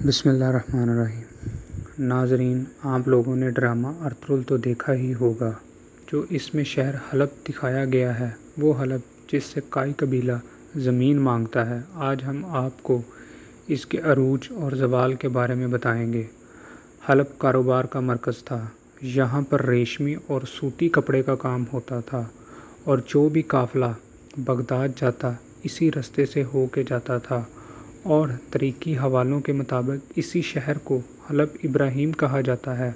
بسم اللہ الرحمن الرحیم۔ ناظرین، آپ لوگوں نے ڈرامہ ارطغرل تو دیکھا ہی ہوگا۔ جو اس میں شہر حلب دکھایا گیا ہے، وہ حلب جس سے کائی قبیلہ زمین مانگتا ہے، آج ہم آپ کو اس کے عروج اور زوال کے بارے میں بتائیں گے۔ حلب کاروبار کا مرکز تھا۔ یہاں پر ریشمی اور سوتی کپڑے کا کام ہوتا تھا، اور جو بھی قافلہ بغداد جاتا اسی رستے سے ہو کے جاتا تھا، اور تاریخی حوالوں کے مطابق اسی شہر کو حلب ابراہیم کہا جاتا ہے۔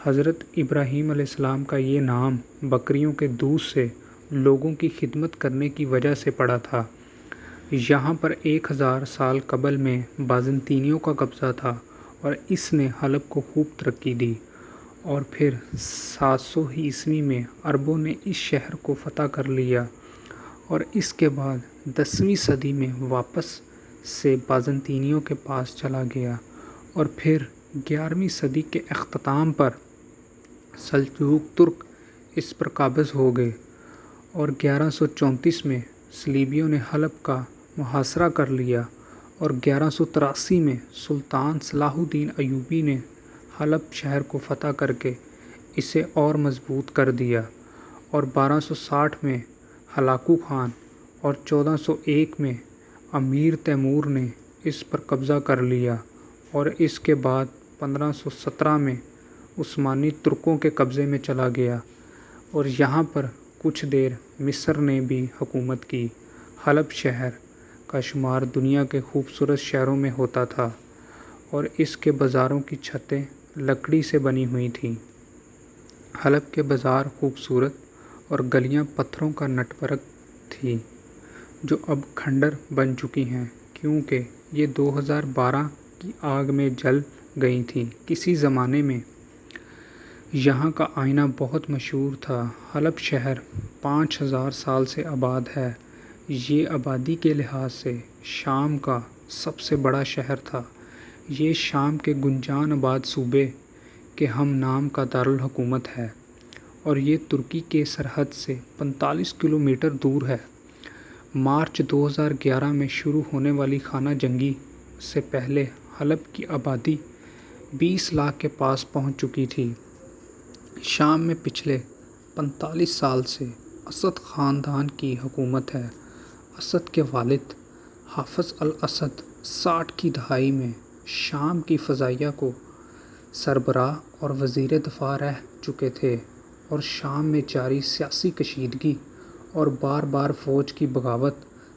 حضرت ابراہیم علیہ السلام کا یہ نام بکریوں کے دودھ سے لوگوں کی خدمت کرنے کی وجہ سے پڑا تھا۔ یہاں پر 1000 سال قبل میں بازنطینیوں کا قبضہ تھا، اور اس نے حلب کو خوب ترقی دی، اور پھر 700 عیسوی میں عربوں نے اس شہر کو فتح کر لیا، اور اس کے بعد 10ویں صدی میں واپس سے بازنطینیوں کے پاس چلا گیا، اور پھر 11ویں صدی کے اختتام پر سلجوق ترک اس پر قابض ہو گئے، اور 1134 میں صلیبیوں نے حلب کا محاصرہ کر لیا، اور 1183 میں سلطان صلاح الدین ایوبی نے حلب شہر کو فتح کر کے اسے اور مضبوط کر دیا، اور 1260 میں ہلاکو خان اور 1401 میں امیر تیمور نے اس پر قبضہ کر لیا، اور اس کے بعد 1517 میں عثمانی ترکوں کے قبضے میں چلا گیا، اور یہاں پر کچھ دیر مصر نے بھی حکومت کی۔ حلب شہر کا شمار دنیا کے خوبصورت شہروں میں ہوتا تھا، اور اس کے بازاروں کی چھتیں لکڑی سے بنی ہوئی تھیں۔ حلب کے بازار خوبصورت اور گلیاں پتھروں کا نیٹ ورک تھی، جو اب کھنڈر بن چکی ہیں کیونکہ یہ 2012 کی آگ میں جل گئی تھیں۔ کسی زمانے میں یہاں کا آئینہ بہت مشہور تھا۔ حلب شہر 5000 سال سے آباد ہے۔ یہ آبادی کے لحاظ سے شام کا سب سے بڑا شہر تھا۔ یہ شام کے گنجان آباد صوبے کے ہم نام کا دارالحکومت ہے، اور یہ ترکی کے سرحد سے 45 کلومیٹر دور ہے۔ مارچ 2011 میں شروع ہونے والی خانہ جنگی سے پہلے حلب کی آبادی 20 لاکھ کے پاس پہنچ چکی تھی۔ شام میں پچھلے 45 سال سے اسد خاندان کی حکومت ہے۔ اسد کے والد حافظ الاسد 60 کی دہائی میں شام کی فضائیہ کو سربراہ اور وزیر دفاع رہ چکے تھے، اور شام میں جاری سیاسی کشیدگی اور بار بار فوج کی بغاوت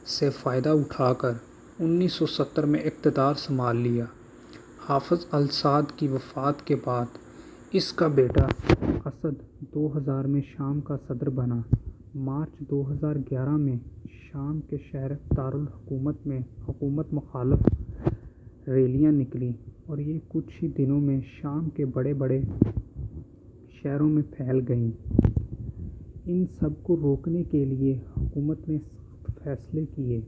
سے فائدہ اٹھا کر 1970 میں اقتدار سنبھال لیا۔ حافظ الاسد کی وفات کے بعد اس کا بیٹا اسد 2000 میں شام کا صدر بنا۔ مارچ 2011 میں شام کے شہر دارالحکومت میں حکومت مخالف ریلیاں نکلیں، اور یہ کچھ ہی دنوں میں شام کے بڑے بڑے شہروں میں پھیل گئیں۔ ان سب کو روکنے کے لیے حکومت نے سخت فیصلے کیے۔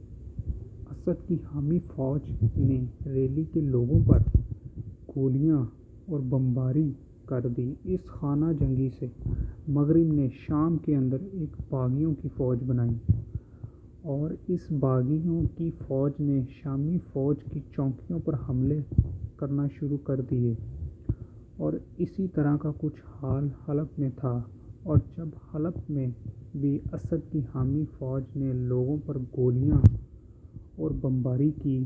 اسد کی حامی فوج نے ریلی کے لوگوں پر گولیاں اور بمباری کر دی۔ اس خانہ جنگی سے مغرب نے شام کے اندر ایک باغیوں کی فوج بنائی، اور اس باغیوں کی فوج نے شامی فوج کی چوکیوں پر حملے کرنا شروع کر دیے، اور اسی طرح کا کچھ حال حلب میں تھا۔ اور جب حلب میں بھی اسد کی حامی فوج نے لوگوں پر گولیاں اور بمباری کی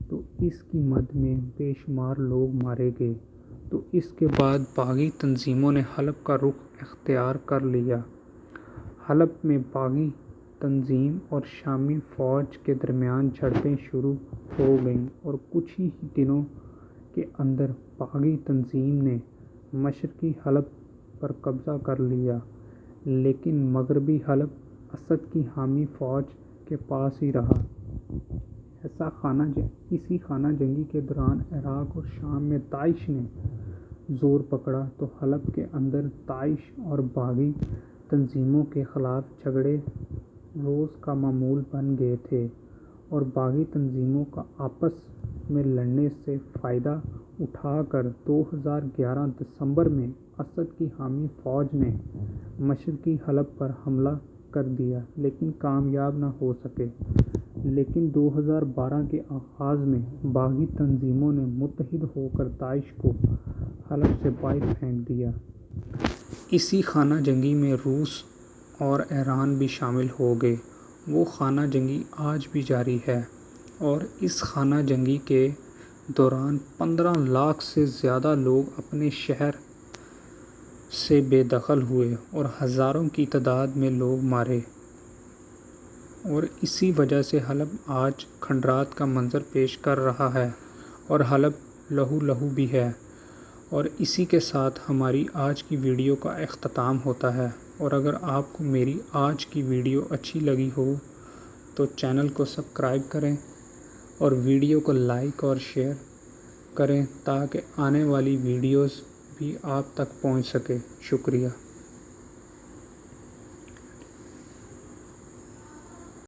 تو اس کی مد میں بے شمار لوگ مارے گئے، تو اس کے بعد باغی تنظیموں نے حلب کا رخ اختیار کر لیا۔ حلب میں باغی تنظیم اور شامی فوج کے درمیان جھڑپیں شروع ہو گئیں، اور کچھ ہی دنوں کے اندر باغی تنظیم نے مشرقی حلب پر قبضہ کر لیا، لیکن مغربی حلب اسد کی حامی فوج کے پاس ہی رہا۔ اسی خانہ جنگی کے دوران عراق اور شام میں داعش نے زور پکڑا، تو حلب کے اندر داعش اور باغی تنظیموں کے خلاف جھگڑے روز کا معمول بن گئے تھے، اور باغی تنظیموں کا آپس میں لڑنے سے فائدہ اٹھا کر 2011 دسمبر میں اسد کی حامی فوج نے مشرقی حلب پر حملہ کر دیا، لیکن کامیاب نہ ہو سکے۔ لیکن 2012 کے آغاز میں باغی تنظیموں نے متحد ہو کر داعش کو حلب سے باہر پھینک دیا۔ اسی خانہ جنگی میں روس اور ایران بھی شامل ہو گئے۔ وہ خانہ جنگی آج بھی جاری ہے اور اس خانہ جنگی کے دوران 15 لاکھ سے زیادہ لوگ اپنے شہر سے بے دخل ہوئے اور ہزاروں کی تعداد میں لوگ مارے، اور اسی وجہ سے حلب آج کھنڈرات کا منظر پیش کر رہا ہے اور حلب لہو لہو بھی ہے۔ اور اسی کے ساتھ ہماری آج کی ویڈیو کا اختتام ہوتا ہے، اور اگر آپ کو میری آج کی ویڈیو اچھی لگی ہو تو چینل کو سبسکرائب کریں اور ویڈیو کو لائک اور شیئر کریں تاکہ آنے والی ویڈیوز بھی آپ تک پہنچ سکے۔ شکریہ۔